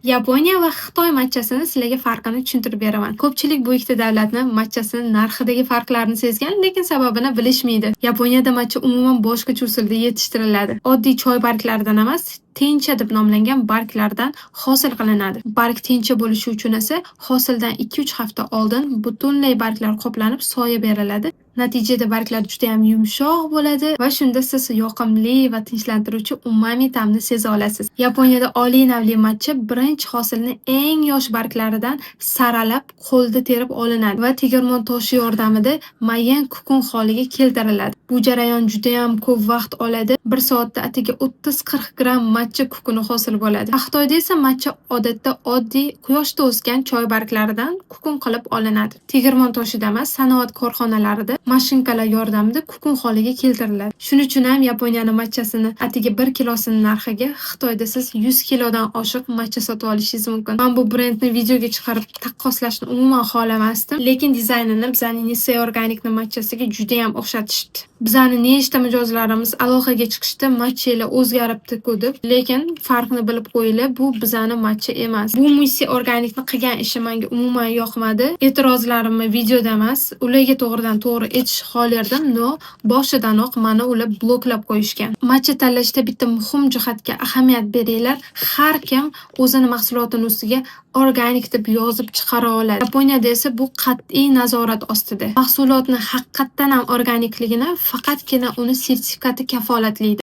Yaponiya va Xitoy matchasini sizlarga farqini tushuntirib beraman. Ko'pchilik bu ikkita davlatni matchasini narxidagi farqlarni sezgan, lekin sababini bilishmaydi. Yaponiyada matcha umuman boshqacha usulda yetishtiriladi. Oddiy choy barglaridan emas, tencha deb nomlangan barglardan hosil qilinadi. Barg tencha bo'lishi uchun esa hosildan 2-3 hafta oldin butunlay barglar qoplanib soya beriladi. Natijada barglar juda ham yumshoq bo'ladi va shunda siz yoqimli va tinchlantiruvchi umami ta'mni seza olasiz. Yaponiyada oliy navli matcha birinchi hosilni eng yosh barglaridan saralab qo'lda terib olinadi va tegirmon toshi yordamida mayin kukun holiga keltiriladi. Bu jarayon juda ham ko'p vaqt oladi. 1 soatda atigi 30-40 gramm matcha kukuni hosil bo'ladi. Xitoyda esa matcha odatda oddiy quyoshda o'sgan choy barglaridan kukun qilib olinadi. Tegirmon toshida emas, sanoat korxonalarida mashinkalar yordamida kukun holiga keltiriladi. Shuning uchun ham Yaponiyaning matchasini atigi 1 kilosini narxiga Xitoyda siz 100 kilodan oshiq matcha sotib olishingiz mumkin. Men bu brendni videoga chiqarib taqqoslashni umuman xohlamasdim, lekin dizaynini bizning Nisei Organicning matchasiga juda ham o'xshatishdi. Bizning nechta mijozlarimiz aloqaga chiqishda matchalar o'zgaribdi-ku deb, lekin farqni bilib qo'yinglar, bu bizning matcha emas. Bu Nisei Organicning qilgan ishi menga umuman yoqmadi. E'tirozlarimni videoda emas, ularga to'g'ridan-to'g'ri aytish xohlardim, no boshidanoq meni ular bloklab qo'yishgan. Matcha tanlashda bitta muhim jihatga ahamiyat beringlar. Har kim o'zini mahsulotining ustiga organik deb yozib chiqara oladi. Yaponiyada esa bu qat'iy nazorat ostida. Mahsulotni haqiqatan ham organikligini faqatgina uni sertifikati kafolatlaydi.